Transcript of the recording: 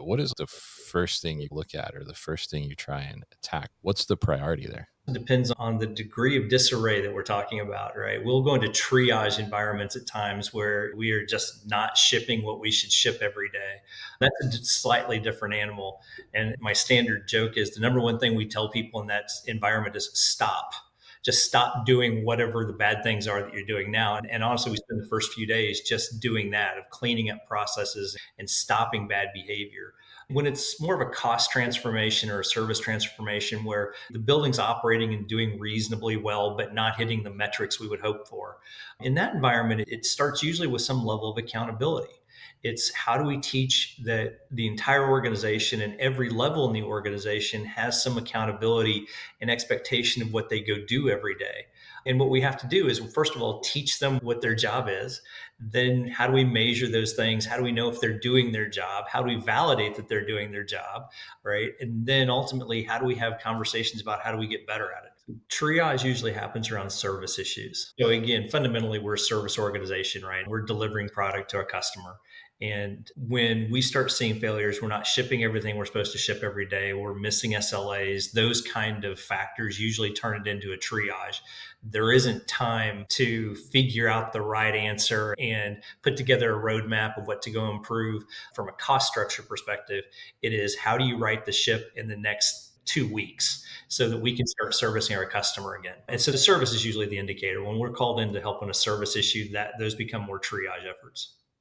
what is the first thing you look at or the first thing you try and attack? What's the priority there? It depends on the degree of disarray that we're talking about, right? We'll go into triage environments at times where we are just not shipping what we should ship every day. That's a slightly different animal. And my standard joke is the number one thing we tell people in that environment is stop. Just stop doing whatever the bad things are that you're doing now. And honestly, we spend the first few days just doing that, of cleaning up processes and stopping bad behavior. When it's more of a cost transformation or a service transformation where the building's operating and doing reasonably well, but not hitting the metrics we would hope for, in that environment, it starts usually with some level of accountability. It's how do we teach that the entire organization and every level in the organization has some accountability and expectation of what they go do every day. And what we have to do is, first of all, teach them what their job is. Then, how do we measure those things? How do we know if they're doing their job? How do we validate that they're doing their job? Right. And then ultimately, how do we have conversations about how do we get better at it? Triage usually happens around service issues. So, again, fundamentally, we're a service organization, right? We're delivering product to our customer. And when we start seeing failures, we're not shipping everything we're supposed to ship every day, we're missing SLAs, those kind of factors usually turn it into a triage. There isn't time to figure out the right answer and put together a roadmap of what to go improve. From a cost structure perspective, it is how do you right the ship in the next 2 weeks so that we can start servicing our customer again. And so the service is usually the indicator. When we're called in to help on a service issue, that those become more triage efforts.